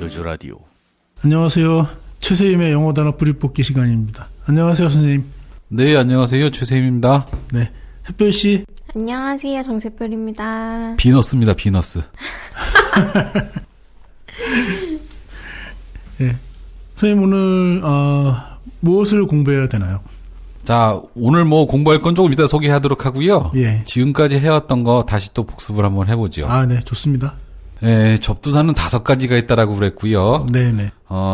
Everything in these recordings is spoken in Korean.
여주라디오. 안녕하세요. 최세임의 영어 단어 뿌리뽑기 시간입니다. 안녕하세요, 선생님. 네, 안녕하세요. 최세임입니다. 네, 햇별 씨. 안녕하세요, 정세별입니다. 비너스입니다, 비너스. 네, 선생님 오늘 무엇을 공부해야 되나요? 자, 오늘 뭐 공부할 건 조금 이따 소개하도록 하고요. 예. 지금까지 해왔던 거 다시 또 복습을 한번 해보죠. 네, 좋습니다. 예, 접두사는 5가지가 있다라고 그랬고요. 네네.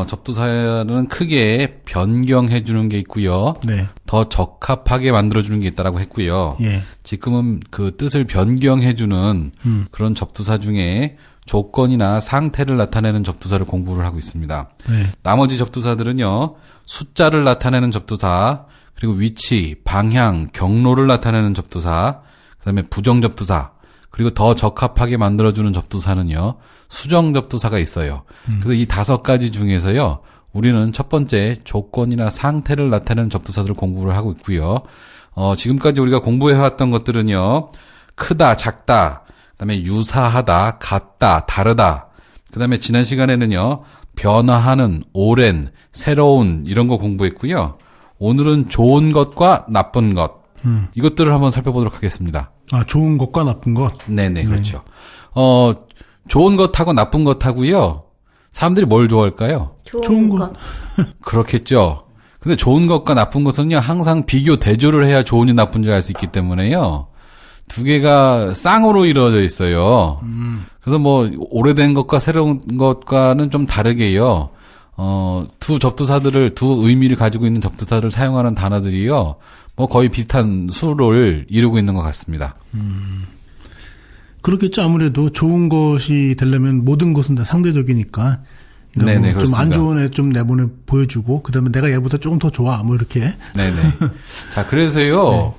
접두사는 크게 변경해주는 게 있고요. 네. 더 적합하게 만들어주는 게 있다라고 했고요. 예. 지금은 그 뜻을 변경해주는 그런 접두사 중에 조건이나 상태를 나타내는 접두사를 공부를 하고 있습니다. 네. 나머지 접두사들은요, 숫자를 나타내는 접두사, 그리고 위치, 방향, 경로를 나타내는 접두사, 그 다음에 부정 접두사, 그리고 더 적합하게 만들어주는 접두사는요, 수정 접두사가 있어요. 그래서 이 5가지 중에서요, 우리는 첫 번째 조건이나 상태를 나타내는 접두사들을 공부를 하고 있고요. 지금까지 우리가 공부해왔던 것들은요, 크다, 작다, 그 다음에 유사하다, 같다, 다르다, 그 다음에 지난 시간에는요, 변화하는, 오랜, 새로운, 이런 거 공부했고요. 오늘은 좋은 것과 나쁜 것, 이것들을 한번 살펴보도록 하겠습니다. 좋은 것과 나쁜 것. 네네, 그렇죠. 좋은 것하고 나쁜 것하고요. 사람들이 뭘 좋아할까요? 좋은 것. 그렇겠죠. 근데 좋은 것과 나쁜 것은요, 항상 비교, 대조를 해야 좋은지 나쁜지 알 수 있기 때문에요. 두 개가 쌍으로 이루어져 있어요. 그래서 뭐, 오래된 것과 새로운 것과는 좀 다르게요. 두 접두사들을, 두 의미를 가지고 있는 접두사를 사용하는 단어들이요. 뭐 거의 비슷한 수를 이루고 있는 것 같습니다. 그렇겠죠. 아무래도 좋은 것이 되려면 모든 것은 다 상대적이니까. 네네, 좀 안 그렇습니다. 좋은 애 좀 내보내 보여주고, 그 다음에 내가 얘보다 조금 더 좋아. 뭐 이렇게. 네네. 자, 그래서요,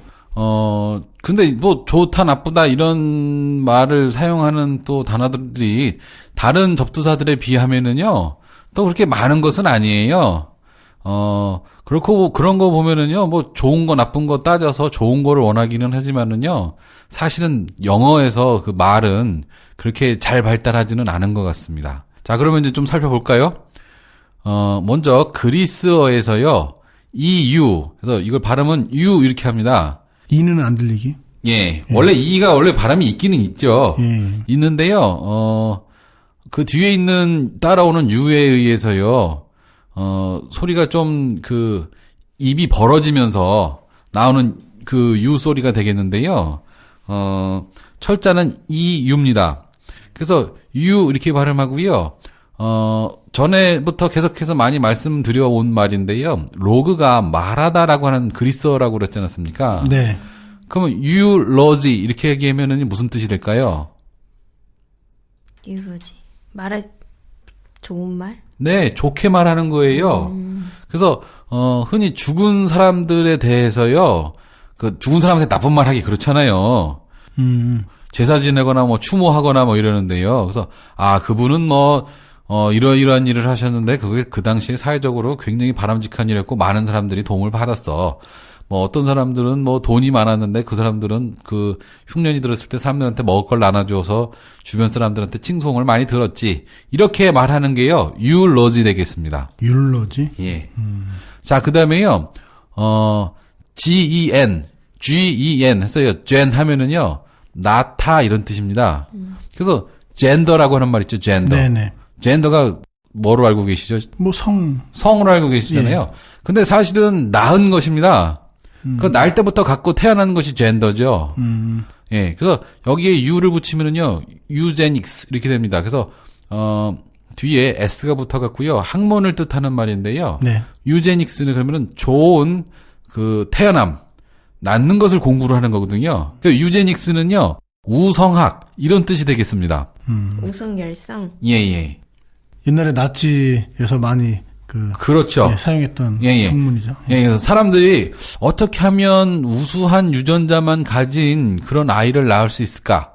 근데 뭐 좋다, 나쁘다 이런 말을 사용하는 또 단어들이 다른 접두사들에 비하면은요, 또 그렇게 많은 것은 아니에요. 그렇고, 그런 거 보면은요, 뭐, 좋은 거, 나쁜 거 따져서 좋은 거를 원하기는 하지만은요, 사실은 영어에서 그 말은 그렇게 잘 발달하지는 않은 것 같습니다. 자, 그러면 이제 좀 살펴볼까요? 먼저, 그리스어에서요, EU, 그래서 이걸 발음은 U 이렇게 합니다. 이는 안 들리기. 예. 원래 E가 원래 발음이 있기는 있죠. 예. 있는데요, 그 뒤에 있는 따라오는 U에 의해서요, 소리가 좀 입이 벌어지면서 나오는 그 U 소리가 되겠는데요. 철자는 EU입니다. 그래서 U 이렇게 발음하고요. 전에부터 계속해서 많이 말씀드려온 말인데요. 로그가 말하다라고 하는 그리스어라고 그랬지 않았습니까? 네. 그러면 eulogy 이렇게 얘기하면은 무슨 뜻이 될까요? 유로지. 좋은 말? 네, 좋게 말하는 거예요. 그래서 흔히 죽은 사람들에 대해서요. 그 죽은 사람한테 나쁜 말 하기 그렇잖아요. 제사 지내거나 뭐 추모하거나 뭐 이러는데요. 그래서 그분은 뭐 이러이러한 일을 하셨는데 그게 그 당시에 사회적으로 굉장히 바람직한 일이었고 많은 사람들이 도움을 받았어. 뭐 어떤 사람들은 뭐 돈이 많았는데 그 사람들은 그 흉년이 들었을 때 사람들한테 먹을 걸 나눠줘서 주변 사람들한테 칭송을 많이 들었지. 이렇게 말하는 게요. eulogy 되겠습니다. 율로지. 예. 자, 그다음에요. gen 했어요. gen 하면은요. 나타 이런 뜻입니다. 그래서 gender라고 하는 말 있죠. gender. 네네. gender가 뭐로 알고 계시죠? 뭐 성으로 알고 계시잖아요. 근데 사실은 낳은 것입니다. 그 날 때부터 갖고 태어난 것이 젠더죠. 예. 그래서 여기에 U를 붙이면은요, eugenics 이렇게 됩니다. 그래서, 뒤에 S가 붙어 갖고요, 학문을 뜻하는 말인데요. 네. eugenics는 그러면은 좋은 태어남, 낳는 것을 공부를 하는 거거든요. 그러니까 eugenics는요, 우성학, 이런 뜻이 되겠습니다. 우성열성. 예. 옛날에 나치에서 많이 그렇죠. 사용했던 예. 학문이죠. 예, 그래서 사람들이 어떻게 하면 우수한 유전자만 가진 그런 아이를 낳을 수 있을까?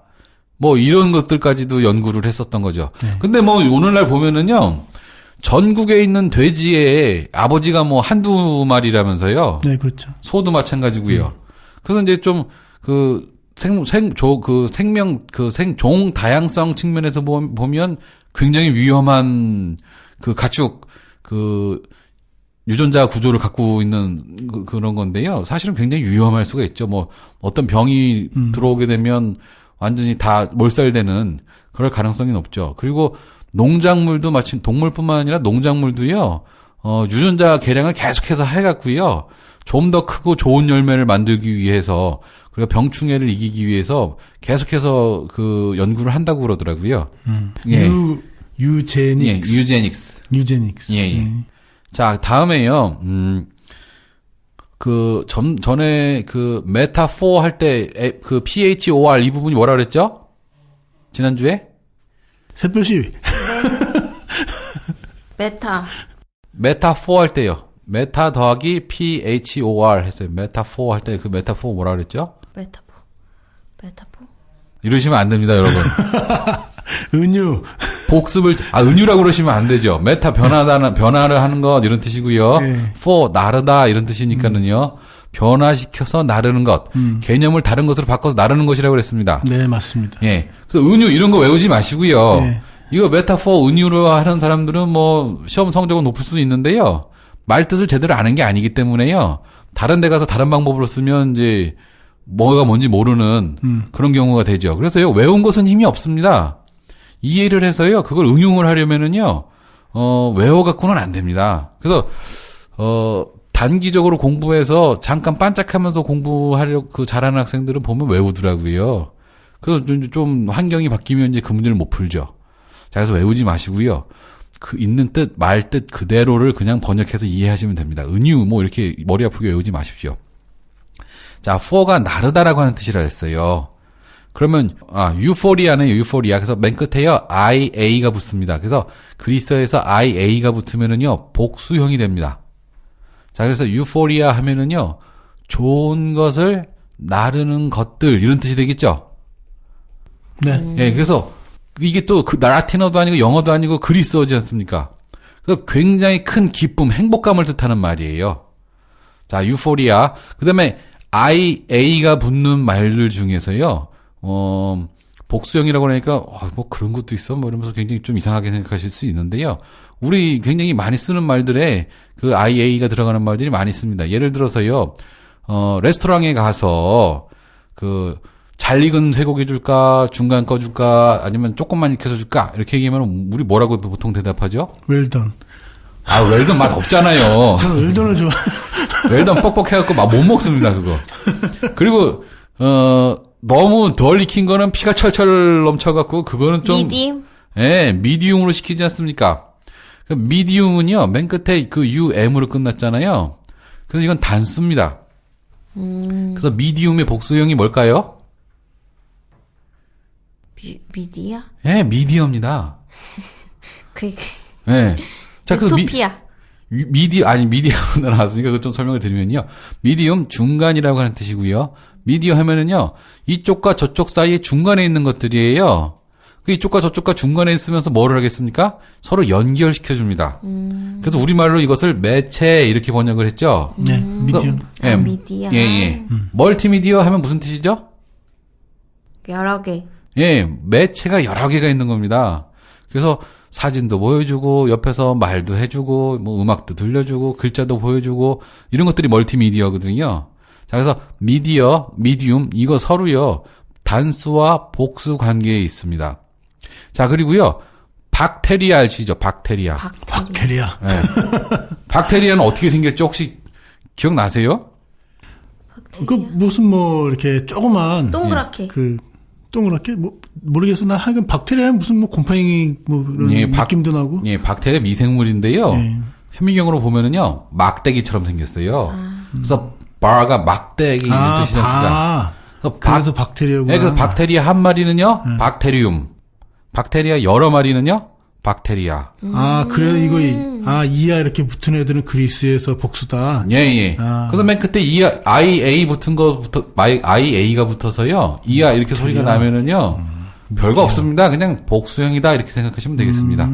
뭐 이런 것들까지도 연구를 했었던 거죠. 네. 근데 뭐 오늘날 보면은요. 전국에 있는 돼지의 아버지가 뭐 한두 마리라면서요. 네, 그렇죠. 소도 마찬가지고요. 그래서 이제 좀 종 다양성 측면에서 보면 굉장히 위험한 그 가축 그 유전자 구조를 갖고 있는 그런 건데요. 사실은 굉장히 위험할 수가 있죠. 뭐 어떤 병이 들어오게 되면 완전히 다 몰살되는 그럴 가능성이 높죠. 그리고 농작물도 마치 동물뿐만 아니라 농작물도요. 유전자 개량을 계속해서 해갖고요. 좀 더 크고 좋은 열매를 만들기 위해서 그리고 병충해를 이기기 위해서 계속해서 그 연구를 한다고 그러더라고요. 예. 유제닉스. 예, 유제닉스. 유제닉스. 예, 예. 자, 다음에요. 전에 그 메타4 할 때 그 PHOR 이 부분이 뭐라 그랬죠? 지난주에? 샛별시. 메타. 메타4 할 때요. 메타 더하기 PHOR 했어요. 메타4 할 때 그 메타4 뭐라 그랬죠? 메타포. 이러시면 안 됩니다, 여러분. 은유. 은유라고 그러시면 안 되죠. 메타 변화를 하는 것, 이런 뜻이고요. 네. for, 나르다, 이런 뜻이니까는요. 변화시켜서 나르는 것. 개념을 다른 것으로 바꿔서 나르는 것이라고 그랬습니다. 네, 맞습니다. 예. 그래서 은유, 이런 거 외우지 마시고요. 네. 이거 메타포 은유로 하는 사람들은 뭐, 시험 성적은 높을 수도 있는데요. 말 뜻을 제대로 아는 게 아니기 때문에요. 다른 데 가서 다른 방법으로 쓰면 이제, 뭐가 뭔지 모르는 그런 경우가 되죠. 그래서요, 외운 것은 힘이 없습니다. 이해를 해서요, 그걸 응용을 하려면은요, 외워갖고는 안 됩니다. 그래서, 단기적으로 공부해서 잠깐 반짝하면서 공부하려고 잘하는 학생들은 보면 외우더라고요. 그래서 좀 환경이 바뀌면 이제 그 문제를 못 풀죠. 자, 그래서 외우지 마시고요. 그 있는 뜻, 말 뜻 그대로를 그냥 번역해서 이해하시면 됩니다. 은유, 뭐 이렇게 머리 아프게 외우지 마십시오. 자, for가 나르다라고 하는 뜻이라 했어요. 그러면 유포리아네요. 유포리아. 그래서 맨 끝에요. IA가 붙습니다. 그래서 그리스어에서 IA가 붙으면은요. 복수형이 됩니다. 자, 그래서 유포리아 하면은요. 좋은 것을 나르는 것들 이런 뜻이 되겠죠? 네. 예, 그래서 이게 또 라틴어도 아니고 영어도 아니고 그리스어지 않습니까? 그래서 굉장히 큰 기쁨, 행복감을 뜻하는 말이에요. 자, 유포리아. 그다음에 IA가 붙는 말들 중에서요. 복수형이라고 하니까 뭐 그런 것도 있어 뭐 이러면서 굉장히 좀 이상하게 생각하실 수 있는데요. 우리 굉장히 많이 쓰는 말들에 그 IA가 들어가는 말들이 많이 있습니다. 예를 들어서요. 레스토랑에 가서 잘 익은 쇠고기 줄까? 중간 거 줄까? 아니면 조금만 익혀서 줄까? 이렇게 얘기하면 우리 뭐라고 보통 대답하죠? 웰던. 웰던 맛 없잖아요. 저는 웰던을 좋아. 웰던 뻑뻑해갖고 막 못 먹습니다, 그거. 그리고, 너무 덜 익힌 거는 피가 철철 넘쳐갖고, 그거는 좀. 미디움? 예, 미디움으로 시키지 않습니까? 미디움은요, 맨 끝에 그 UM으로 끝났잖아요. 그래서 이건 단수입니다. 그래서 미디움의 복수형이 뭘까요? 미디어? 예, 미디어입니다. 예. 자, 그래서 유토피아. 미디엄 나왔으니까 그거 좀 설명을 드리면요. 미디움 중간이라고 하는 뜻이고요. 미디어 하면은요. 이쪽과 저쪽 사이에 중간에 있는 것들이에요. 그 이쪽과 저쪽과 중간에 있으면서 뭐를 하겠습니까? 서로 연결시켜 줍니다. 그래서 우리말로 이것을 매체 이렇게 번역을 했죠. 네, 미디엄. 예. 미디어. 예. 멀티미디어 하면 무슨 뜻이죠? 여러 개. 예, 매체가 여러 개가 있는 겁니다. 그래서 사진도 보여주고 옆에서 말도 해주고 뭐 음악도 들려주고 글자도 보여주고 이런 것들이 멀티미디어거든요. 자, 그래서 미디움 이거 서로요 단수와 복수 관계에 있습니다. 자, 그리고요 박테리아 아시죠? 박테리아. 네. 박테리아는 어떻게 생겼죠? 혹시 기억나세요? 그 무슨 뭐 이렇게 조그만 동그랗게. 동그랗게 모르겠어. 나 하여간 박테리아는 무슨 뭐 곰팡이 뭐 그런 느낌도 나고. 예, 박테리아 미생물인데요. 예. 현미경으로 보면은요 막대기처럼 생겼어요. 그래서 바가 막대기 이런 뜻이지 않습니까? 그래서 박테리아구나. 예, 그래서 박테리아 한 마리는요 박테리움. 박테리아 여러 마리는요 박테리아. 그래 이거 이하 이렇게 붙은 애들은 그리스에서 복수다. 예. 그래서 맨 끝에 IA 붙은 거부터 IA가 붙어서요. 이하 이렇게 소리가 나면은요. 별거 없습니다. 그냥 복수형이다 이렇게 생각하시면 되겠습니다.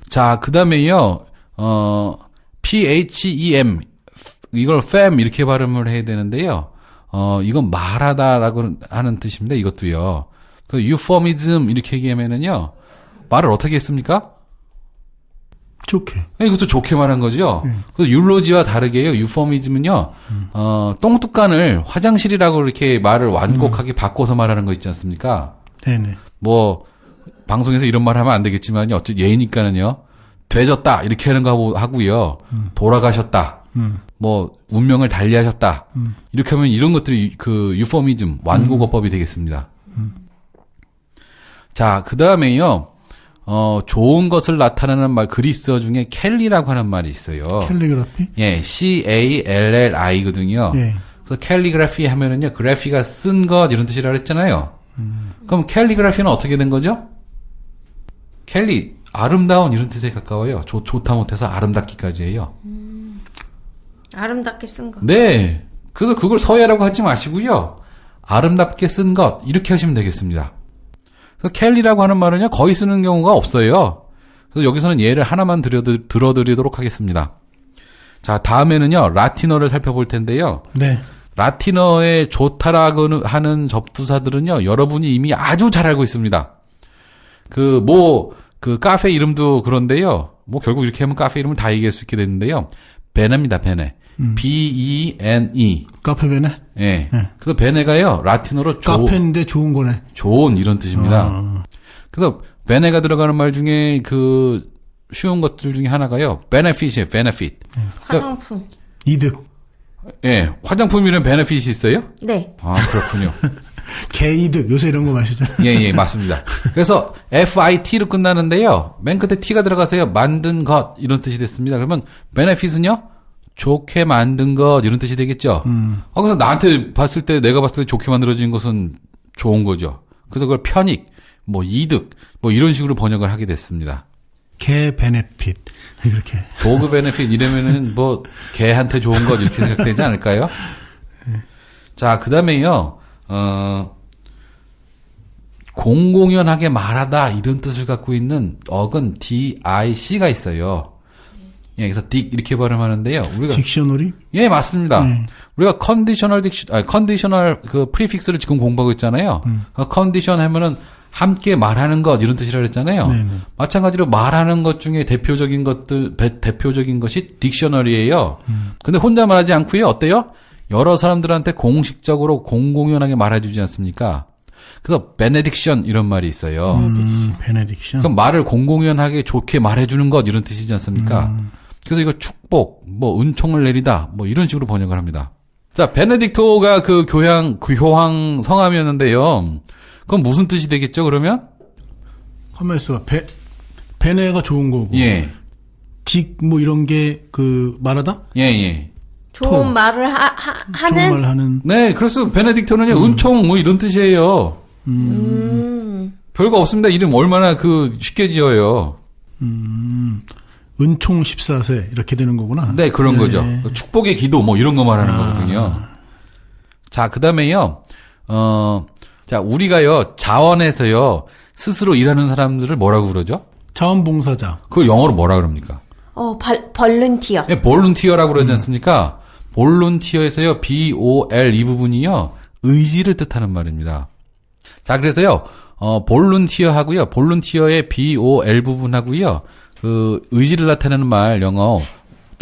자, 그다음에요. PHEM 이걸 fam 이렇게 발음을 해야 되는데요. 이건 말하다라고 하는 뜻입니다. 이것도요. 그 euphemism 이렇게 얘기하면은요. 말을 어떻게 했습니까? 좋게. 이것도 좋게 말한 거죠. 그 율로지와 다르게요. euphemism은요. 똥뚜간을 화장실이라고 이렇게 말을 완곡하게 바꿔서 말하는 거 있지 않습니까? 네네. 뭐 방송에서 이런 말 하면 안 되겠지만요. 어쨌든 예니까는요. 되졌다 이렇게 하는 거 하고요. 돌아가셨다. 뭐 운명을 달리하셨다. 이렇게 하면 이런 것들이 그 유포미즘 완곡어법이 되겠습니다. 자, 그다음에요. 좋은 것을 나타내는 말 그리스어 중에 캘리라고 하는 말이 있어요. 캘리그라피? 예, CALLI거든요. 예. 그래서 캘리그라피 하면은요. 그래피가 쓴 것 이런 뜻이라고 했잖아요. 그럼 캘리그라피는 어떻게 된 거죠? 캘리 아름다운 이런 뜻에 가까워요. 좋다 못해서 아름답기까지예요. 아름답게 쓴 거. 네. 그래서 그걸 서예라고 하지 마시고요. 아름답게 쓴 것 이렇게 하시면 되겠습니다. 그래서 캘리라고 하는 말은요. 거의 쓰는 경우가 없어요. 그래서 여기서는 예를 하나만 들어드리도록 하겠습니다. 자, 다음에는요. 라틴어를 살펴볼 텐데요. 네. 라틴어에 좋다라고 하는 접두사들은요. 여러분이 이미 아주 잘 알고 있습니다. 그 카페 이름도 그런데요. 뭐 결국 이렇게 하면 카페 이름을 다 얘기할 수 있게 되는데요. 베네입니다, 베네. B-E-N-E. 카페베네? 예. 그래서 베네가요, 라틴어로 카페인데 좋은 거네. 좋은 이런 뜻입니다. 그래서 베네가 들어가는 말 중에 그 쉬운 것들 중에 하나가요. benefit이에요, benefit. 화장품. 이득. 예. 화장품이랑 benefit이 있어요? 네. 아, 그렇군요. 개이득. 요새 이런 거 마시죠. 예, 맞습니다. 그래서 FIT로 끝나는데요. 맨 끝에 T가 들어가서요. 만든 것 이런 뜻이 됐습니다. 그러면 benefit은요. 좋게 만든 것 이런 뜻이 되겠죠. 그래서 나한테 봤을 때 내가 봤을 때 좋게 만들어진 것은 좋은 거죠. 그래서 그걸 편익, 뭐 이득, 뭐 이런 식으로 번역을 하게 됐습니다. 개 베네핏 이렇게. 도그 베네핏 이러면은 뭐 개한테 좋은 것 이렇게 생각되지 않을까요? 자, 그다음에요. 공공연하게 말하다 이런 뜻을 갖고 있는 어근 DIC가 있어요. 예, 그래서 딕 이렇게 발음하는데요. 우리가 딕셔너리? 예, 맞습니다. 우리가 컨디셔널 그 프리픽스를 지금 공부하고 있잖아요. 컨디션 하면은 함께 말하는 것 이런 뜻이라고 했잖아요. 네네. 마찬가지로 말하는 것 중에 대표적인 것이 딕셔너리예요. 근데 혼자 말하지 않고요. 어때요? 여러 사람들한테 공식적으로 공공연하게 말해주지 않습니까? 그래서 베네딕션 이런 말이 있어요. 베네딕션. 그럼 말을 공공연하게 좋게 말해주는 것 이런 뜻이지 않습니까? 그래서 이거 축복, 뭐 은총을 내리다, 뭐 이런 식으로 번역을 합니다. 자, 베네딕토가 그 교황 성함이었는데요. 그럼 무슨 뜻이 되겠죠? 그러면? 가만히 있어봐. 베네가 좋은 거고. 예. 딕 뭐 이런 게 그 말하다? 예. 좋은 말을 하는. 좋은 말 하는. 네, 그래서 베네딕토는요 은총 뭐 이런 뜻이에요. 별거 없습니다. 이름 얼마나 쉽게 지어요. 은총 14세 이렇게 되는 거구나. 네, 그런 거죠. 축복의 기도 뭐 이런 거 말하는 거거든요. 자, 그다음에요. 자, 우리가요 자원에서요 스스로 일하는 사람들을 뭐라고 그러죠? 자원봉사자. 그걸 영어로 뭐라 그럽니까? 볼런티어. 예, 볼런티어라고 그러지 않습니까? 볼런티어에서요 BOL 이 부분이요 의지를 뜻하는 말입니다. 자, 그래서요 볼런티어 하고요 볼런티어의 BOL 부분하고요 그 의지를 나타내는 말 영어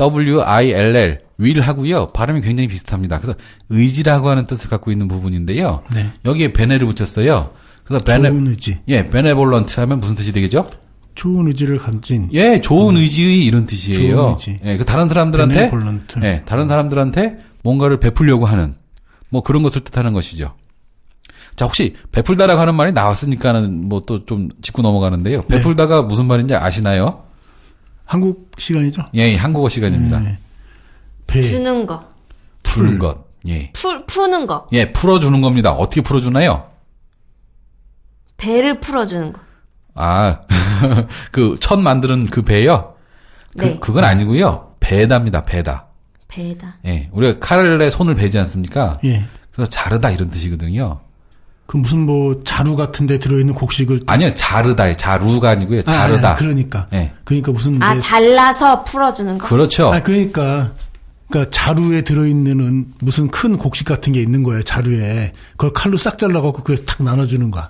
WILL will 하고요 발음이 굉장히 비슷합니다. 그래서 의지라고 하는 뜻을 갖고 있는 부분인데요. 네. 여기에 베네를 붙였어요. 그래서 좋은 의지. 예, 베네볼런트 하면 무슨 뜻이 되겠죠? 좋은 의지를 가진. 예, 좋은 의지의 이런 뜻이에요. 좋은 의지. 예, 그 다른 사람들한테 베네볼런트. 예, 다른 사람들한테 뭔가를 베풀려고 하는 뭐 그런 것을 뜻하는 것이죠. 자, 혹시 베풀다라고 하는 말이 나왔으니까는 뭐 또 좀 짚고 넘어가는데요. 베풀다가 무슨 말인지 아시나요? 한국 시간이죠? 예, 한국어 시간입니다. 배. 주는 거. 푸는 것. 예. 푸는 거. 예, 풀어주는 겁니다. 어떻게 풀어주나요? 배를 풀어주는 거. 아, 천 만드는 그 배요? 네. 그건 아니고요. 배다입니다, 배다. 배다. 예, 우리가 칼에 손을 베지 않습니까? 예. 그래서 자르다 이런 뜻이거든요. 그 무슨 뭐 자루 같은 데 들어있는 곡식을. 아니요, 자르다. 자루가 아니고요. 자르다. 그러니까. 예. 그러니까 무슨. 잘라서 풀어주는 거. 그렇죠. 그러니까. 그러니까 자루에 들어있는 무슨 큰 곡식 같은 게 있는 거예요. 자루에. 그걸 칼로 싹 잘라갖고 그게 탁 나눠주는 거야.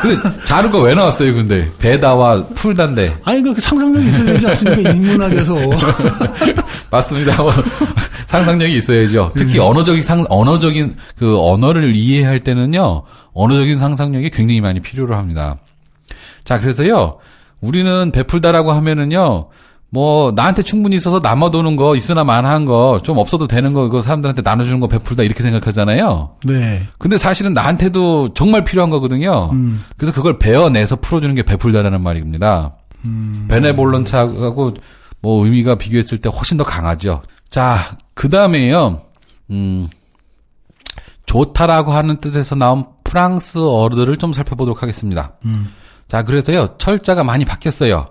그 자루가 왜 나왔어요, 근데? 배다와 풀다인데. 아니, 그 상상력이 있어야 되지 않습니까? 인문학에서. 맞습니다. 상상력이 있어야죠. 특히 언어적인 그 언어를 이해할 때는요, 언어적인 상상력이 굉장히 많이 필요로 합니다. 자, 그래서요, 우리는 베풀다라고 하면은요, 뭐, 나한테 충분히 있어서 남아도는 거, 있으나 마나한 거, 좀 없어도 되는 거, 그거 사람들한테 나눠주는 거 베풀다, 이렇게 생각하잖아요. 네. 근데 사실은 나한테도 정말 필요한 거거든요. 그래서 그걸 베어내서 풀어주는 게 베풀다라는 말입니다. 베네볼런트하고 뭐 의미가 비교했을 때 훨씬 더 강하죠. 자, 그 다음에요, 좋다라고 하는 뜻에서 나온 프랑스어들을 좀 살펴보도록 하겠습니다. 자, 그래서요, 철자가 많이 바뀌었어요.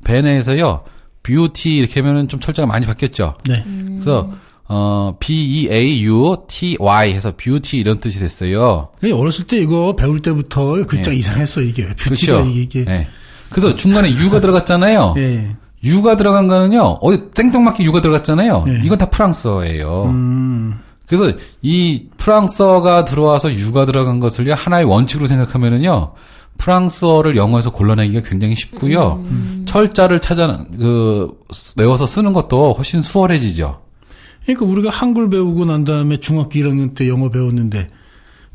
베네에서요, beauty 이렇게 하면은 좀 철자가 많이 바뀌었죠. 네. 그래서 B-E-A-U-T-Y 해서 beauty 이런 뜻이 됐어요. 어렸을 때 이거 배울 때부터 글자 네. 이상했어, 이게. 뷰티가 그렇죠. 이게. 네. 그래서 중간에 U가 들어갔잖아요. 예. U가 들어간 거는요, 어디 생뚱맞게 U가 들어갔잖아요. 네. 이건 다 프랑스어예요. 그래서 이 프랑스어가 들어와서 U가 들어간 것을요, 하나의 원칙으로 생각하면은요, 프랑스어를 영어에서 골라내기가 굉장히 쉽고요. 철자를 외워서 쓰는 것도 훨씬 수월해지죠. 그러니까 우리가 한글 배우고 난 다음에 중학교 1학년 때 영어 배웠는데,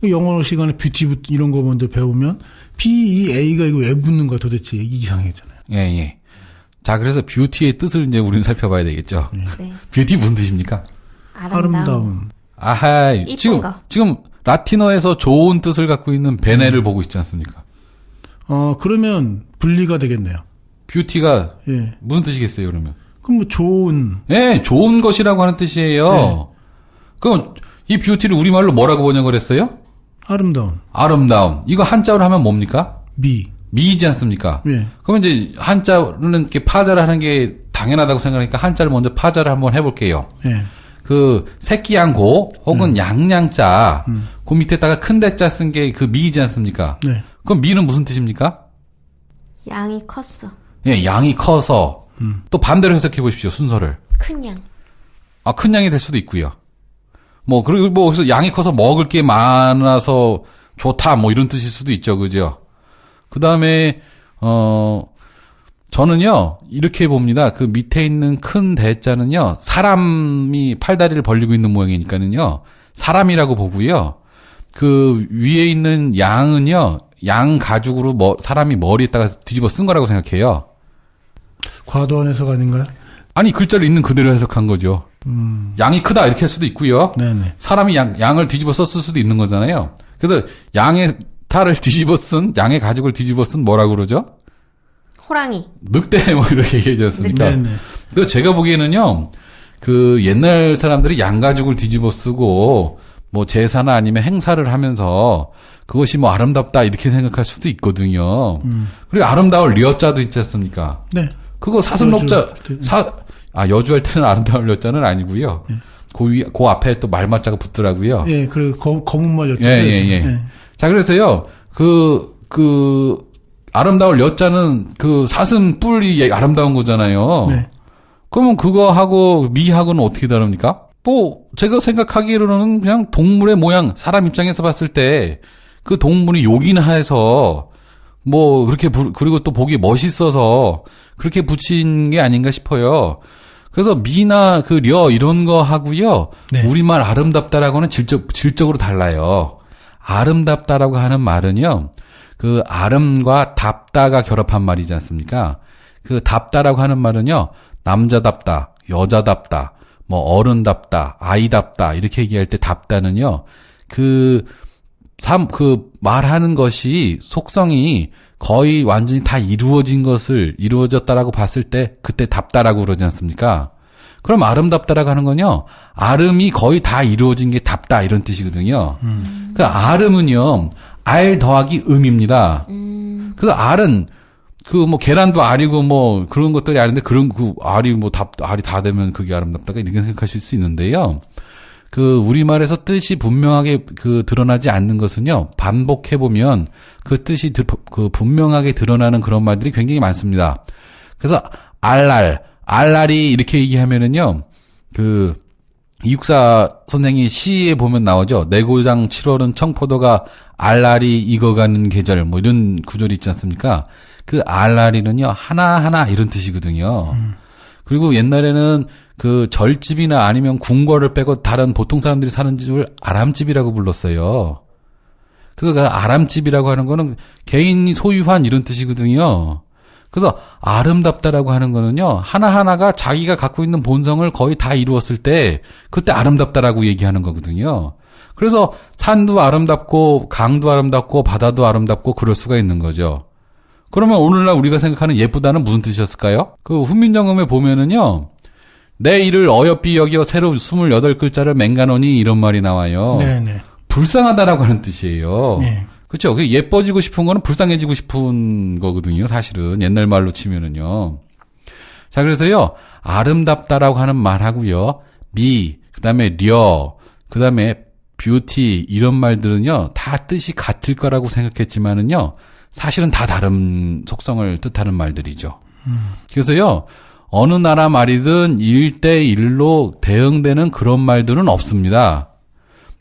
그 영어 시간에 뷰티 이런 거 먼저 배우면, B-E-A가 이거 왜 붙는 거야 도대체 이상하잖아요. 예, 예. 자, 그래서 뷰티의 뜻을 이제 우리는 살펴봐야 되겠죠. 네. 뷰티 무슨 뜻입니까? 아름다움. 아하, 이쁜 거. 지금 라틴어에서 좋은 뜻을 갖고 있는 베네를 보고 있지 않습니까? 그러면 분리가 되겠네요. 뷰티가 예. 무슨 뜻이겠어요, 그러면? 그럼 뭐 좋은. 예, 좋은 것이라고 하는 뜻이에요. 네. 그럼 이 뷰티를 우리말로 뭐라고 번역을 했어요? 아름다움. 아름다움. 이거 한자로 하면 뭡니까? 미이지 않습니까? 예. 그러면 이제 한자로는 이렇게 파자를 하는 게 당연하다고 생각하니까 한자를 먼저 파자를 한번 해볼게요. 예. 그 새끼양고 혹은 양양자 그 밑에다가 큰 대자 쓴 게 그 미이지 않습니까? 네. 그럼 미는 무슨 뜻입니까? 양이 컸어. 예, 양이 커서 또 반대로 해석해 보십시오, 순서를. 큰 양. 아, 큰 양이 될 수도 있고요. 뭐 그리고 뭐 그래서 양이 커서 먹을 게 많아서 좋다 뭐 이런 뜻일 수도 있죠, 그죠? 그다음에 저는요 이렇게 봅니다. 그 밑에 있는 큰 대자는요 사람이 팔다리를 벌리고 있는 모양이니까는요 사람이라고 보고요. 그 위에 있는 양은요 양 가죽으로 사람이 머리에다가 뒤집어 쓴 거라고 생각해요. 과도한 해석 아닌가요? 아니 글자를 있는 그대로 해석한 거죠. 양이 크다 이렇게 할 수도 있고요. 네네. 사람이 양을 뒤집어 썼을 수도 있는 거잖아요. 그래서 양의 탈을 뒤집어 쓴 양의 가죽을 뒤집어 쓴 뭐라고 그러죠? 호랑이. 늑대 뭐 이렇게 얘기하지 않습니까? 네네. 그 제가 보기에는요. 그 옛날 사람들이 양 가죽을 뒤집어 쓰고 뭐 제사나 아니면 행사를 하면서 그것이 뭐 아름답다 이렇게 생각할 수도 있거든요. 그리고 아름다울 리어자도 있지 않습니까? 네. 그거 사슴록자 여주. 여주할 때는 아름다울 리어자는 아니고요. 네. 그 앞에 또 말맞자가 붙더라고요. 예, 검은 말이었죠. 예. 자, 그래서요, 아름다울 여자는 그 사슴 뿔이 아름다운 거잖아요. 네. 그러면 그거하고 미하고는 어떻게 다릅니까? 뭐, 제가 생각하기로는 그냥 동물의 모양, 사람 입장에서 봤을 때 그 동물이 요긴해서 뭐, 그리고 또 보기 멋있어서 그렇게 붙인 게 아닌가 싶어요. 그래서 미나 그 려 이런 거 하고요. 네. 우리말 아름답다라고는 질적으로 달라요. 아름답다라고 하는 말은요. 그 아름과 답다가 결합한 말이지 않습니까? 그 답다라고 하는 말은요. 남자답다, 여자답다, 뭐 어른답다, 아이답다 이렇게 얘기할 때 답다는요. 그 말하는 것이 속성이 거의 완전히 다 이루어졌다라고 봤을 때 그때 답다라고 그러지 않습니까? 그럼 아름답다라고 하는 건요. 아름이 거의 다 이루어진 게 답다 이런 뜻이거든요. 그 아름은요. 알 더하기 음입니다. 그래서 알은 그 뭐 계란도 알이고 뭐 그런 것들이 알인데 그런 그 알이 알이 다 되면 그게 아름답다가 이렇게 생각하실 수 있는데요. 그 우리말에서 뜻이 분명하게 드러나지 않는 것은요. 반복해 보면 그 뜻이 분명하게 드러나는 그런 말들이 굉장히 많습니다. 그래서 알랄이 이렇게 얘기하면은요. 이육사 선생이 시에 보면 나오죠. 내 고장 7월은 청포도가 알알이 익어가는 계절 뭐 이런 구절이 있지 않습니까? 그 알알이는요 하나하나 이런 뜻이거든요. 그리고 옛날에는 그 절집이나 아니면 궁궐을 빼고 다른 보통 사람들이 사는 집을 아람집이라고 불렀어요. 그래서 그 아람집이라고 하는 거는 개인이 소유한 이런 뜻이거든요. 그래서 아름답다라고 하는 거는요, 하나하나가 자기가 갖고 있는 본성을 거의 다 이루었을 때, 그때 아름답다라고 얘기하는 거거든요. 그래서 산도 아름답고, 강도 아름답고, 바다도 아름답고, 그럴 수가 있는 거죠. 그러면 오늘날 우리가 생각하는 예쁘다는 무슨 뜻이었을까요? 그 훈민정음에 보면은요, 내 일을 어여삐 여겨 새로 28글자를 맹가노니 이런 말이 나와요. 네네. 불쌍하다라고 하는 뜻이에요. 네. 그렇죠. 그 예뻐지고 싶은 거는 불쌍해지고 싶은 거거든요. 사실은 옛날 말로 치면은요. 자, 그래서요 아름답다라고 하는 말하고요, 미, 그다음에 려, 그다음에 뷰티 이런 말들은요 다 뜻이 같을 거라고 생각했지만은요 사실은 다 다른 속성을 뜻하는 말들이죠. 그래서요 어느 나라 말이든 1대1로 대응되는 그런 말들은 없습니다.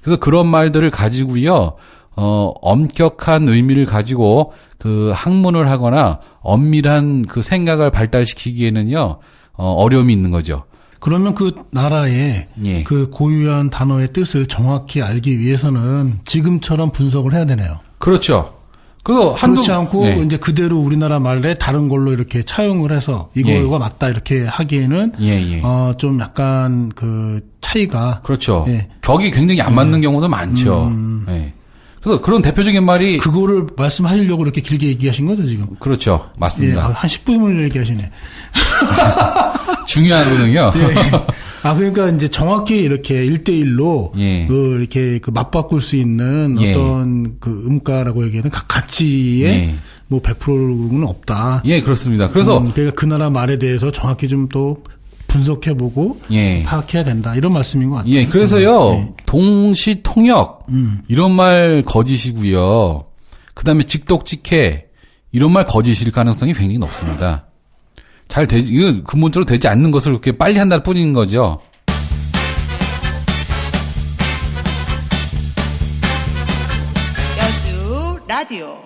그래서 그런 말들을 가지고요. 엄격한 의미를 가지고 그 학문을 하거나 엄밀한 그 생각을 발달시키기에는요, 어려움이 있는 거죠. 그러면 그 나라의 예. 그 고유한 단어의 뜻을 정확히 알기 위해서는 지금처럼 분석을 해야 되네요. 그렇죠. 그렇지 않고 예. 이제 그대로 우리나라 말에 다른 걸로 이렇게 차용을 해서 이거가 맞다 이렇게 하기에는 예. 좀 약간 그 차이가 그렇죠. 예. 격이 굉장히 안 맞는 경우도 많죠. 예. 그래서 그런 대표적인 말이 그거를 말씀하시려고 이렇게 길게 얘기하신 거죠 지금? 그렇죠. 예, 맞습니다. 한 10분을 얘기하시네. 중요하거든요. 예. 그러니까 이제 정확히 이렇게 1대1로 예. 이렇게 그 맞바꿀 수 있는 예. 어떤 그 음가라고 얘기하는 가치에 예. 뭐 100%는 없다. 예, 그렇습니다. 그래서 그러니까 그 나라 말에 대해서 정확히 좀 또 분석해보고 예. 파악해야 된다 이런 말씀인 것 같아요. 예, 그래서요, 네. 동시 통역, 이런 말 거짓이고요. 그 다음에 직독직해, 이런 말 거짓일 가능성이 굉장히 높습니다. 이거 근본적으로 되지 않는 것을 그렇게 빨리 한다는 뿐인 거죠. 여주 라디오.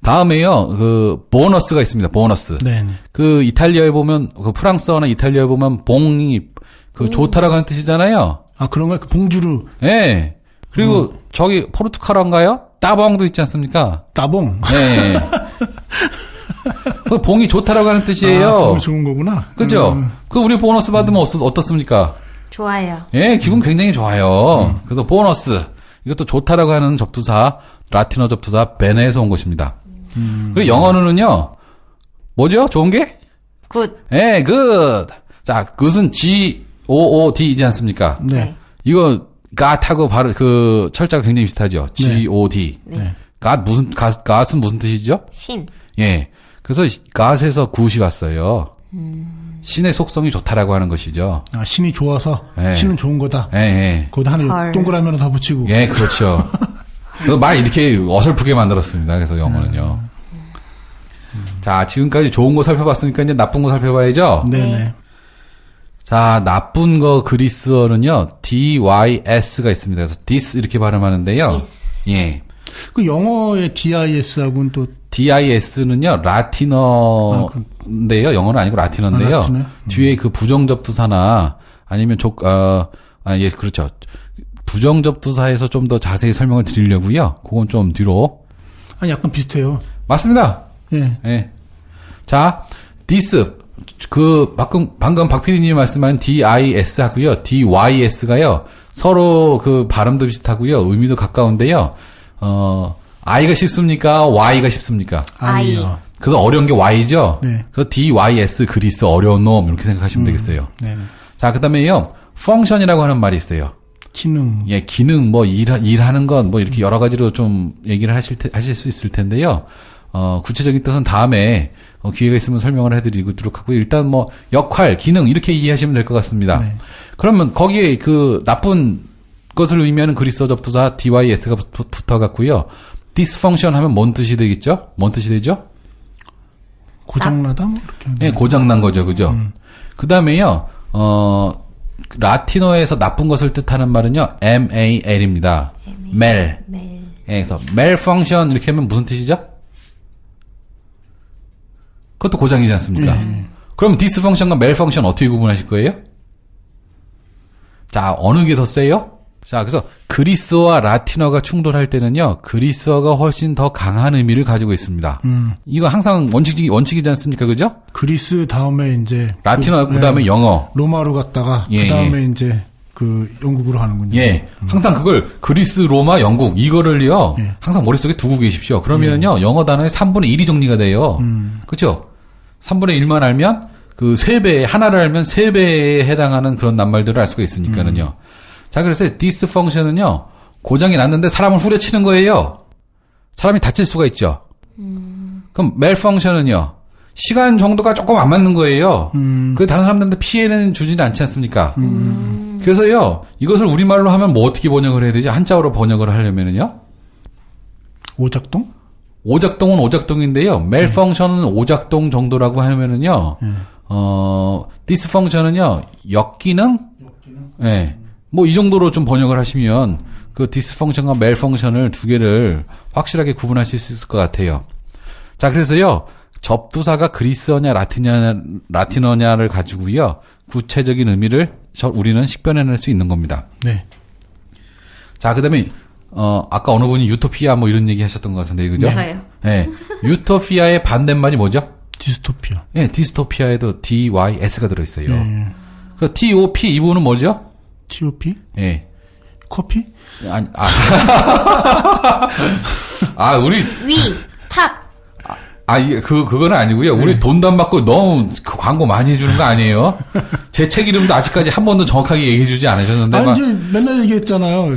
다음에요, 그, 보너스가 있습니다, 보너스. 네. 그, 이탈리아에 보면, 그 프랑스어나 이탈리아에 보면, 봉이, 그, 좋다라고 하는 뜻이잖아요. 그런가요? 그 봉주르, 예. 그리고, 저기, 포르투갈어인가요? 따봉도 있지 않습니까? 따봉. 네. 그 봉이 좋다라고 하는 뜻이에요. 봉이 좋은 거구나. 그죠? 그 우리 보너스 받으면 어떻습니까? 좋아요. 예, 기분 굉장히 좋아요. 그래서 보너스. 이것도 좋다라고 하는 접두사, 라틴어 접두사 베네에서 온 것입니다. 그리고 영어는요, 뭐죠? 좋은 게? 굿. 예, good. 자, 그것은 G-O-O-D이지 않습니까? 네. 이거, got하고 그 철자가 굉장히 비슷하죠. G-O-D. 네. got은 무슨 뜻이죠? 신. 예. 그래서 got에서 굿이 왔어요. 신의 속성이 좋다라고 하는 것이죠. 신이 좋아서 예. 신은 좋은 거다. 예. 거기다 하나 헐. 동그라미 하나 더 붙이고. 예, 그렇죠. 그래서 말 이렇게 어설프게 만들었습니다. 그래서 영어는요. 자, 지금까지 좋은 거 살펴봤으니까 이제 나쁜 거 살펴봐야죠. 네네. 자, 나쁜 거 그리스어는요, dys가 있습니다. 그래서 dis 이렇게 발음하는데요. dis. 예. 그 영어의 DIS하고는 또 dis는요, 라틴어인데요. 영어는 아니고 라틴어인데요. 라틴어요? 뒤에 그 부정접두사나 아니면 예, 그렇죠. 부정접두사에서 좀 더 자세히 설명을 드리려고요. 그건 좀 뒤로. 약간 비슷해요. 맞습니다. 예. 예. 자, dis. 방금 박 PD님이 말씀하신 dis 하고요. dys가요. 서로 그 발음도 비슷하고요. 의미도 가까운데요. I가 쉽습니까? Y가 쉽습니까? 아이요. 그래서 어려운 게 Y죠? 네. 그래서 dys, 그리스, 어려운 놈, 이렇게 생각하시면 되겠어요. 네네. 자, 그 다음에요. function이라고 하는 말이 있어요. 기능. 예, 기능, 일하는 것, 이렇게 여러 가지로 좀 얘기를 하실 수 있을 텐데요. 구체적인 뜻은 다음에, 기회가 있으면 설명을 해드리도록 하고요. 일단 역할, 기능, 이렇게 이해하시면 될 것 같습니다. 네. 그러면 거기에 그 나쁜 것을 의미하는 그리스어 접두사 dys가 붙어갖고요. dysfunction 하면 뭔 뜻이 되겠죠? 뭔 뜻이 되죠? 고장나다? 뭐 이렇게. 예, 고장난 거죠. 그죠? 그 다음에요, 라틴어에서 나쁜 것을 뜻하는 말은요, mal입니다. mal. 멜. 예, 그래서 malfunction 이렇게 하면 무슨 뜻이죠? 그것도 고장이지 않습니까? 그럼 dysfunction과 malfunction 어떻게 구분하실 거예요? 자, 어느 게 더 세요? 자, 그래서 그리스어와 라틴어가 충돌할 때는요, 그리스어가 훨씬 더 강한 의미를 가지고 있습니다. 이거 항상 원칙이지 않습니까? 그죠? 그리스 다음에 이제 라틴어, 그 다음에 영어. 로마로 갔다가 예, 그 다음에 이제 그 영국으로 하는군요. 예. 항상 그걸 그리스, 로마, 영국 이거를요. 항상 머릿속에 두고 계십시오. 그러면은요. 영어 단어의 3분의 1이 정리가 돼요. 그렇죠? 3분의 1만 알면 그 3배, 하나를 알면 3배에 해당하는 그런 낱말들을 알 수가 있으니까는요. 자, 그래서 dysfunction은요. 고장이 났는데 사람을 후려치는 거예요. 사람이 다칠 수가 있죠. 그럼 malfunction은요. 시간 정도가 조금 안 맞는 거예요. 그 다른 사람들한테 피해는 주지는 않지 않습니까? 그래서요, 이것을 우리말로 하면 뭐 어떻게 번역을 해야 되지? 한자어로 번역을 하려면은요? 오작동? 오작동은 오작동인데요. malfunction은 오작동 정도라고 하면은요, dysfunction은요, 역기능? 예. 뭐 이 정도로 좀 번역을 하시면, 그 dysfunction과 malfunction을 두 개를 확실하게 구분하실 수 있을 것 같아요. 자, 그래서요, 접두사가 그리스어냐 라틴어냐를 가지고요. 구체적인 의미를 우리는 식별해낼 수 있는 겁니다. 네. 자, 그다음에 아까 어느 분이 유토피아 뭐 이런 얘기 하셨던 것 같은데 그죠? 저요. 예. 유토피아의 반대말이 뭐죠? 디스토피아. 예, 디스토피아에도 DYS가 들어 있어요. 그 TOP 이 부분은 뭐죠? TOP? 예. 커피? 아니 우리 위. 탑. 이게 그거는 아니고요. 우리 돈도 안 받고 너무 그 광고 많이 해주는 거 아니에요? 제 책 이름도 아직까지 한 번도 정확하게 얘기해주지 않으셨는데. 아니, 이제 맨날 얘기했잖아요.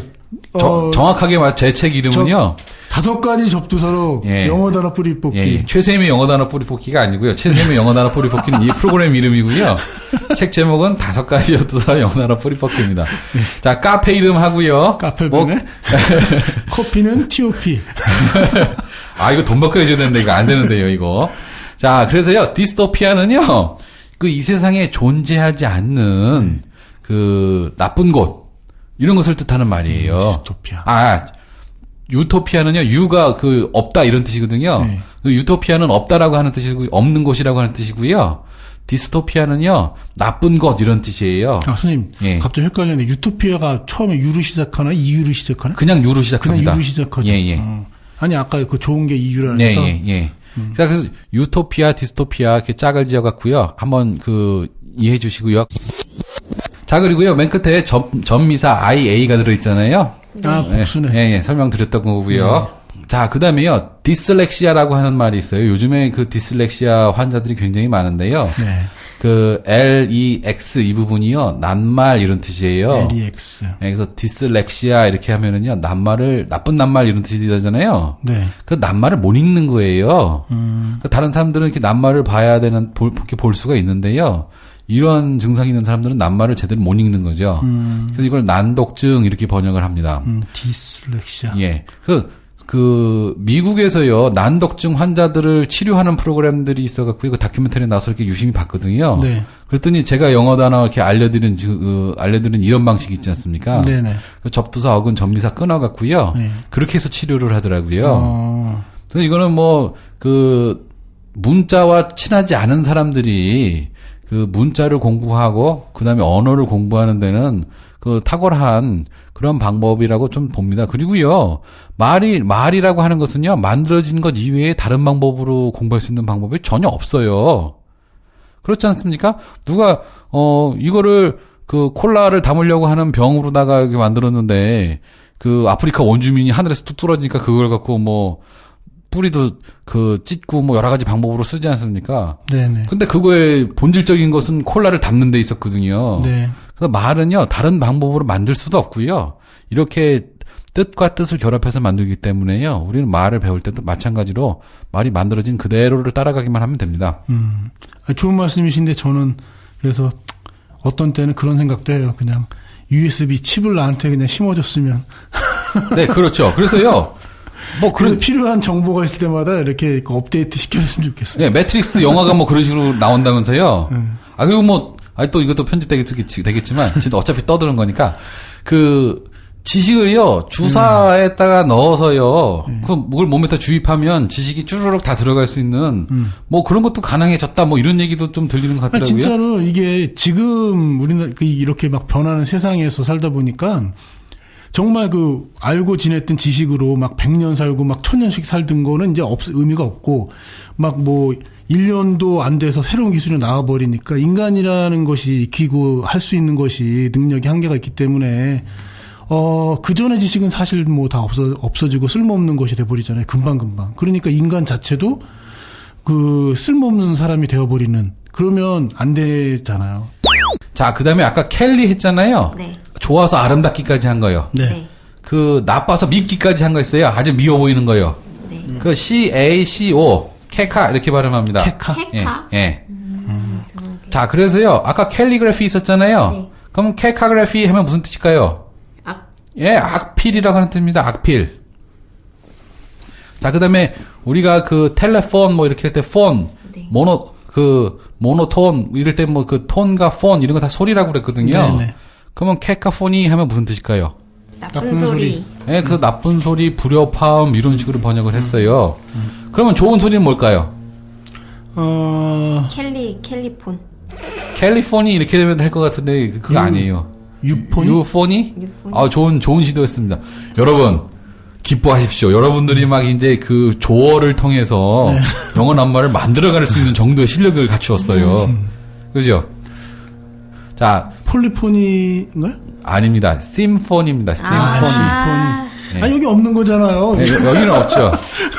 정확하게 제 책 이름은요. 5가지 접두사로 예. 영어 단어 뿌리 뽑기. 예, 최세임의 영어 단어 뿌리 뽑기가 아니고요. 최세임의 영어 단어 뿌리 뽑기는 이 프로그램 이름이고요. 책 제목은 5가지 접두사 영어 단어 뿌리 뽑기입니다. 자, 카페 이름 하고요. 카페베네. 커피는 TOP. 이거 돈 받고 해줘야 되는데 이거 안 되는데요, 이거. 자, 그래서요, 디스토피아는요, 이 세상에 존재하지 않는 그 나쁜 곳 이런 것을 뜻하는 말이에요. 디스토피아. 유토피아는요, 유가 없다 이런 뜻이거든요. 네. 유토피아는 없다라고 하는 뜻이고, 없는 곳이라고 하는 뜻이고요. 디스토피아는요, 나쁜 곳 이런 뜻이에요. 선생님, 예. 갑자기 헷갈렸는데, 유토피아가 처음에 유로 시작하나, 이유로 시작하나? 그냥 유로 시작합니다. 그냥 유로 시작하죠. 예. 아니, 아까 그 좋은 게 이유라는 해서. 예. 자, 그래서 유토피아, 디스토피아 이렇게 짝을 지어갖고요. 한번 이해해 주시고요. 자, 그리고요, 맨 끝에 전미사 IA가 들어있잖아요. 복수네. 예, 설명드렸던 거고요. 자, 그 다음에요, 디슬렉시아라고 하는 말이 있어요. 요즘에 그 디슬렉시아 환자들이 굉장히 많은데요. 네. 그 LEX 이 부분이요, 낱말 이런 뜻이에요. LEX. 예, 그래서 디슬렉시아 이렇게 하면은요, 나쁜 낱말 이런 뜻이 되잖아요. 네. 그 낱말을 못 읽는 거예요. 다른 사람들은 이렇게 낱말을 봐야 이렇게 볼 수가 있는데요. 이런 증상이 있는 사람들은 낱말을 제대로 못 읽는 거죠. 그래서 이걸 난독증 이렇게 번역을 합니다. 디슬렉시아. 예. 미국에서요, 난독증 환자들을 치료하는 프로그램들이 있어갖고, 그 다큐멘터리에 나와서 이렇게 유심히 봤거든요. 네. 그랬더니 제가 영어 단어 이렇게 알려드리는 이런 방식이 있지 않습니까? 네네. 접두사, 어근, 전미사 끊어갖고요. 네. 그렇게 해서 치료를 하더라고요. 그래서 이거는 문자와 친하지 않은 사람들이 문자를 공부하고, 그 다음에 언어를 공부하는 데는 탁월한 그런 방법이라고 좀 봅니다. 그리고요, 말이라고 하는 것은요, 만들어진 것 이외에 다른 방법으로 공부할 수 있는 방법이 전혀 없어요. 그렇지 않습니까? 누가, 이거를, 콜라를 담으려고 하는 병으로다가 이렇게 만들었는데, 아프리카 원주민이 하늘에서 뚝 떨어지니까 그걸 갖고 뿌리도 찢고 여러 가지 방법으로 쓰지 않습니까? 네네. 근데 그거의 본질적인 것은 콜라를 담는 데 있었거든요. 네. 그래서 말은요, 다른 방법으로 만들 수도 없고요. 이렇게 뜻과 뜻을 결합해서 만들기 때문에요. 우리는 말을 배울 때도 마찬가지로 말이 만들어진 그대로를 따라가기만 하면 됩니다. 좋은 말씀이신데 저는 그래서 어떤 때는 그런 생각도 해요. 그냥 USB 칩을 나한테 그냥 심어줬으면. 네, 그렇죠. 그래서요. 그래서 필요한 정보가 있을 때마다 이렇게 업데이트 시켜줬으면 좋겠어요. 네, 매트릭스 영화가 그런 식으로 나온다면서요. 그리고 아니, 또 이것도 되겠지만, 진짜 어차피 떠드는 거니까, 지식을요, 주사에다가 넣어서요, 그걸 몸에다 주입하면 지식이 쭈르륵 다 들어갈 수 있는, 뭐 그런 것도 가능해졌다, 뭐 이런 얘기도 좀 들리는 것 같더라고요. 진짜로 이게 지금 우리는 이렇게 막 변하는 세상에서 살다 보니까 정말 알고 지냈던 지식으로 막 100년 살고 막 1000년씩 살던 거는 이제 의미가 없고 막 뭐 1년도 안 돼서 새로운 기술이 나와버리니까 인간이라는 것이 익히고 할 수 있는 것이 능력이 한계가 있기 때문에 그 전의 지식은 사실 뭐 다 없어지고 쓸모없는 것이 돼버리잖아요. 금방금방. 그러니까 인간 자체도 쓸모없는 사람이 되어버리는, 그러면 안 되잖아요. 자, 그 다음에 아까 켈리 했잖아요. 네. 좋아서 아름답기까지 한 거요. 네. 나빠서 밉기까지 한 거 있어요. 아주 미워 보이는 거요. 네. CACO. 케카, 이렇게 발음합니다. 케카. 케카? 예. 이상하게. 자, 그래서요, 아까 캘리그래피 있었잖아요. 네. 그럼 케카그래피 하면 무슨 뜻일까요? 예, 악필이라고 하는 뜻입니다. 악필. 자, 그 다음에 우리가 텔레폰 뭐 이렇게 할 때 폰, 네. 모노톤, 이럴 때 뭐 톤과 폰 이런 거 다 소리라고 그랬거든요. 네네. 그러면 케카포니 하면 무슨 뜻일까요? 나쁜 소리. 예, 나쁜 소리, 불협화음 이런 식으로 번역을 했어요. 그러면 좋은 소리는 뭘까요? 캘리폰. 캘리포니 이렇게 되면 될 것 같은데 그거 아니에요. 유포니? 좋은 시도였습니다. 여러분, 기뻐하십시오. 여러분들이 막 이제 조어를 통해서 영어 낱말을 만들어갈 수 있는 정도의 실력을 갖추었어요. 그죠? 자. 폴리포니인가요? 아닙니다. 심포니입니다. 심포니. 여기 없는 거잖아요. 네, 여기는 없죠.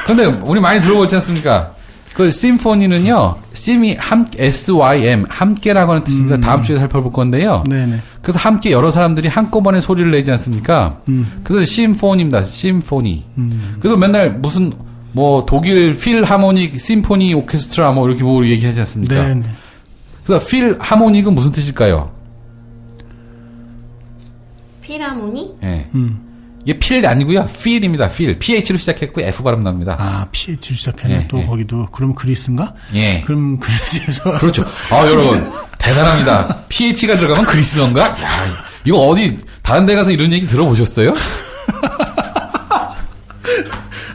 근데 우리 많이 들어보지 않습니까? 심포니는요, 심이 SYM, 함께라고 하는 뜻입니다. 다음 주에 살펴볼 건데요. 네네. 그래서 함께 여러 사람들이 한꺼번에 소리를 내지 않습니까? 그래서 심포니입니다. 심포니. 그래서 맨날 무슨, 독일 필하모닉 심포니 오케스트라 이렇게 얘기하지 않습니까? 네네. 그래서 필하모닉은 무슨 뜻일까요? 필하모니? 예. 이게 필이 아니고요. 필입니다. 필. PH로 시작했고 F 발음 납니다. PH로 시작했네. 또 거기도. 그럼 그리스인가? 예. 그럼 그리스에서. 그렇죠. 여러분. 대단합니다. PH가 들어가면 그리스어인가? 야, 이거 어디, 다른 데 가서 이런 얘기 들어보셨어요?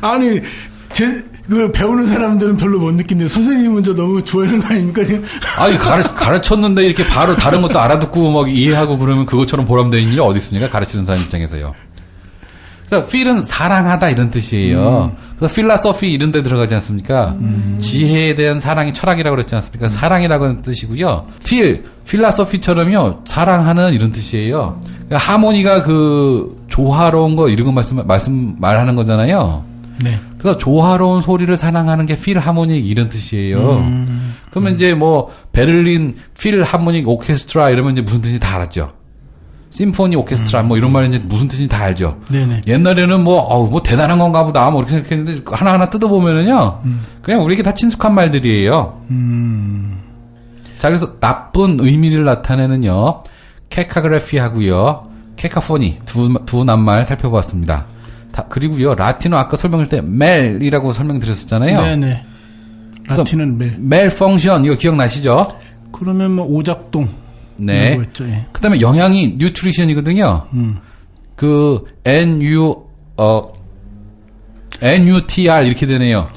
아니, 배우는 사람들은 별로 못 느낀데, 선생님은 너무 좋아하는 거 아닙니까, 지금? 아니, 가르쳤는데 이렇게 바로 다른 것도 알아듣고 이해하고 그러면 그것처럼 보람되는 일이 어디 있습니까? 가르치는 사람 입장에서요. 그래서 feel은 사랑하다 이런 뜻이에요. 그래서 philosophy 이런 데 들어가지 않습니까? 지혜에 대한 사랑이 철학이라고 그랬지 않습니까? 사랑이라고 하는 뜻이고요. philosophy처럼요, 사랑하는 이런 뜻이에요. 그러니까 하모니가 조화로운 거 이런 거 말하는 거잖아요. 네. 그래서 조화로운 소리를 사랑하는 게 필하모닉 이런 뜻이에요. 그러면 이제 베를린 필하모닉 오케스트라 이러면 이제 무슨 뜻인지 다 알았죠. 심포니 오케스트라 이런 말은 이제 무슨 뜻인지 다 알죠. 네네. 옛날에는 대단한 건가 보다 이렇게 생각했는데 하나하나 뜯어보면은요, 그냥 우리에게 다 친숙한 말들이에요. 자, 그래서 나쁜 의미를 나타내는요, 케카그래피 하고요, 케카포니 두 낱말 살펴보았습니다. 그리고요, 라틴어 아까 설명할 때 멜이라고 설명드렸었잖아요. 네네. 라틴은 멜. 멜 펑션 이거 기억나시죠? 그러면 오작동. 네. 예. 그다음에 영양이 뉴트리션이거든요. NUTR 이렇게 되네요.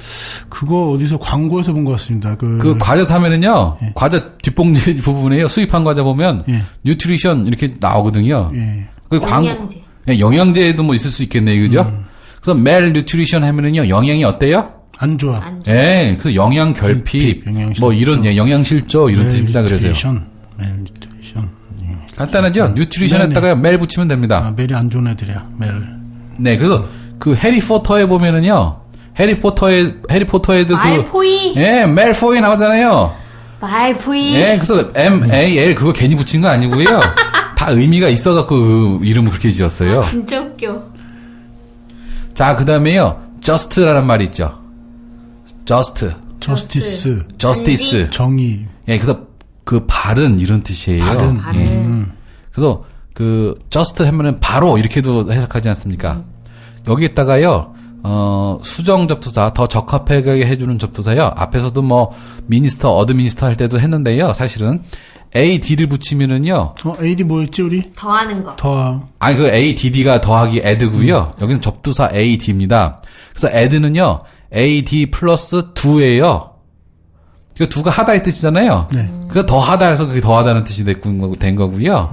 그거 어디서 광고에서 본 것 같습니다. 과자 사면은요, 과자 뒷봉지 부분에요, 수입한 과자 보면, 뉴트리션 이렇게 나오거든요. 영양제. 영양제도 있을 수 있겠네요, 그죠? 그래서 멜 뉴트리션 하면은요, 영양이 어때요? 안 좋아. 예, 그래서 영양 결핍, 이런, 영양실조 이런 뜻입니다, 그래서요. 멜뉴트리션. 간단하죠? 뉴트리션에다가 멜 붙이면 됩니다. 멜이 안 좋은 애들이야, 멜. 네, 그래서 해리포터에 보면은요, 해리포터에도 말포이. 멜포이 나오잖아요. 말포이. 그래서 MAL 그거 괜히 붙인 거 아니고요. 다 의미가 있어갖고 이름을 그렇게 지었어요. 진짜 웃겨. 자, 그 다음에요, just라는 말이 있죠. justice. 정의. 그래서 바른 이런 뜻이에요. 바른. 그래서 just 하면은 바로 이렇게도 해석하지 않습니까? 여기에다가요, 수정 접두사, 더 적합하게 해주는 접두사요. 앞에서도 미니스터, 어드미니스터 할 때도 했는데요. 사실은 AD를 붙이면은요. AD 뭐였지 우리? 더하는 거. 아니 그 ADD가 더하기 add고요. 여기는 접두사 AD입니다. 그래서 add는요. AD 플러스 2예요. 그 2가 하다의 뜻이잖아요. 네. 그거 더하다 해서 그게 더하다는 뜻이 된 거고요.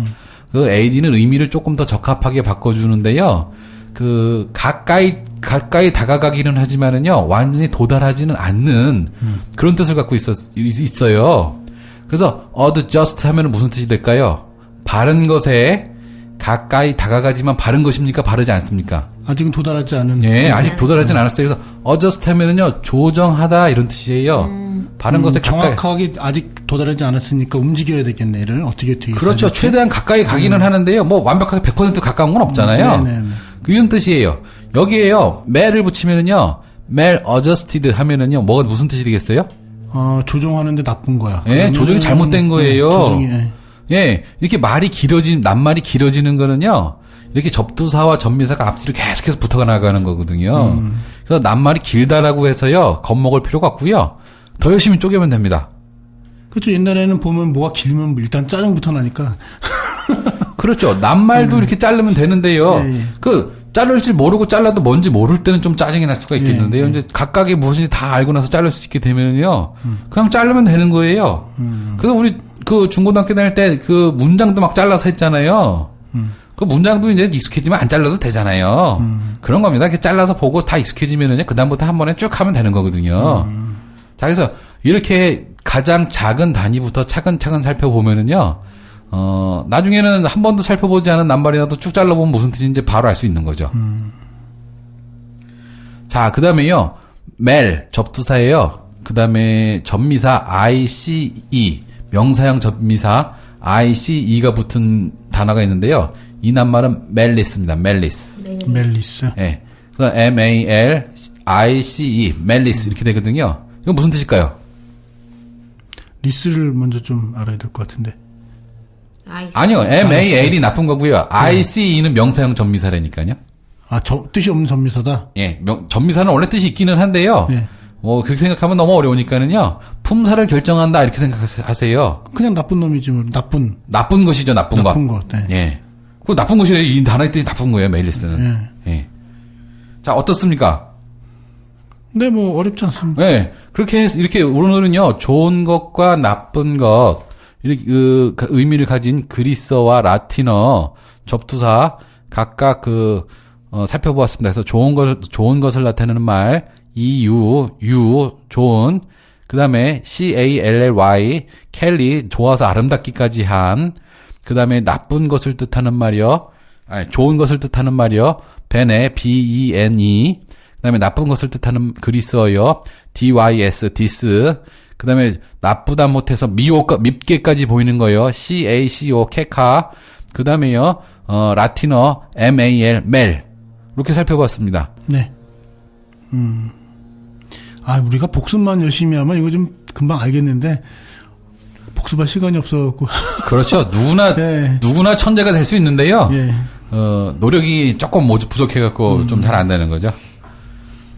그 AD는 의미를 조금 더 적합하게 바꿔주는데요. 그 가까이 다가가기는 하지만은요. 완전히 도달하지는 않는 그런 뜻을 갖고 있어요. 그래서 adjust 하면 무슨 뜻이 될까요? 바른 것에 가까이 다가가지만 바른 것입니까? 바르지 않습니까? 아직은 도달하지 않은. 예, 아직 도달하진 않았어요. 그래서 adjust 하면은요, 조정하다 이런 뜻이에요. 바른 것에 가까이. 정확하게 아직 도달하지 않았으니까 움직여야 되겠네. 얘를 어떻게 그렇죠. 최대한 가까이 가기는 하는데요. 뭐 완벽하게 100% 가까운 건 없잖아요. 네네. 이런 뜻이에요. 여기에요, mel을 붙이면은요, mel adjusted 하면은요, 뭐가 무슨 뜻이 되겠어요? 조종하는데 나쁜 거야. 예, 조정이 잘못된 거예요. 조정이, 예. 예, 이렇게 낱말이 길어지는 거는요, 이렇게 접두사와 접미사가 앞뒤로 계속해서 붙어가 나가는 거거든요. 그래서 낱말이 길다라고 해서요, 겁먹을 필요가 없고요. 더 열심히 쪼개면 됩니다. 그렇죠. 옛날에는 보면 뭐가 길면 일단 짜증부터 나니까. 그렇죠. 낱말도 이렇게 자르면 되는데요. 예, 예. 자를 줄 모르고 잘라도 뭔지 모를 때는 좀 짜증이 날 수가 있겠는데요. 예. 이제 각각이 무엇인지 다 알고 나서 자를 수 있게 되면요. 그냥 자르면 되는 거예요. 그래서 우리 그 중고등학교 다닐 때 그 문장도 막 잘라서 했잖아요. 그 문장도 이제 익숙해지면 안 잘라도 되잖아요. 그런 겁니다. 이렇게 잘라서 보고 다 익숙해지면은요. 그다음부터 한 번에 쭉 하면 되는 거거든요. 자, 그래서 이렇게 가장 작은 단위부터 차근차근 살펴보면은요. 나중에는 한 번도 살펴보지 않은 낱말이라도 쭉 잘라보면 무슨 뜻인지 바로 알 수 있는 거죠. 자, 그 다음에요. mel, 접두사예요. 그 다음에 접미사 ICE, 명사형 접미사 ICE가 붙은 단어가 있는데요. 이 낱말은 malice입니다. malice. 멜리스. 예. 그래서 MALICE, malice 이렇게 되거든요. 이거 무슨 뜻일까요? 리스를 먼저 좀 알아야 될 것 같은데. 아니요. MAL이 나쁜 거고요. ICE는 명사형 접미사라니까요. 뜻이 없는 전미사다? 예. 접미사는 원래 뜻이 있기는 한데요. 예. 그렇게 생각하면 너무 어려우니까는요. 품사를 결정한다 이렇게 생각하세요. 그냥 나쁜 놈이지 뭐. 나쁜 것이죠. 나쁜 것. 네. 예. 그 나쁜 것이래요. 이 단어의 뜻이 나쁜 거예요. 메일리스는. 예. 자, 어떻습니까? 네, 뭐 어렵지 않습니다. 예. 그렇게 해서 이렇게 오늘은요. 좋은 것과 나쁜 것 이렇게 의미를 가진 그리스어와 라틴어 접두사 각각 살펴보았습니다. 그래서 좋은 것을 나타내는 말 좋은. 그 다음에 CALLY, 켈리, 좋아서 아름답기까지 한. 그 다음에 나쁜 것을 뜻하는 말이요. 좋은 것을 뜻하는 말이요. 베네, BENE. 그 다음에 나쁜 것을 뜻하는 그리스어요. DYS, 디스. 그 다음에 나쁘다 못해서 밉게까지 보이는 거요. CACO, 케카. 그 다음에요, 라틴어, MAL, 멜. 이렇게 살펴봤습니다. 네. 우리가 복습만 열심히 하면 이거 좀 금방 알겠는데, 복습할 시간이 없어갖고. 그렇죠. 누구나 천재가 될 수 있는데요. 예. 노력이 조금 부족해갖고 좀 잘 안 되는 거죠.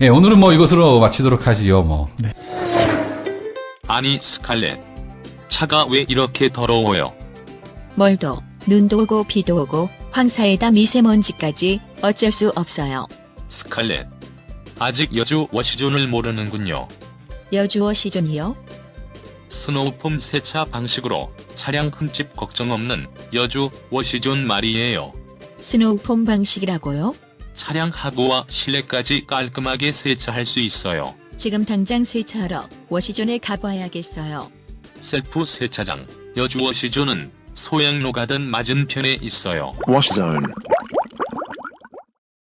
예, 오늘은 뭐 이것으로 마치도록 하지요, 뭐. 네. 아니, 스칼렛. 차가 왜 이렇게 더러워요? 멀도, 눈도 오고 비도 오고 황사에다 미세먼지까지 어쩔 수 없어요. 스칼렛. 아직 여주 워시존을 모르는군요. 여주어 시즌이요? 스노우폼 세차 방식으로 차량 흠집 걱정 없는 여주 워시존 말이에요. 스노우폼 방식이라고요? 차량 하부와 실내까지 깔끔하게 세차할 수 있어요. 지금 당장 세차하러 워시존에 가봐야겠어요. 셀프 세차장 여주 워시존은 소양로 가든 맞은편에 있어요. Wash Zone.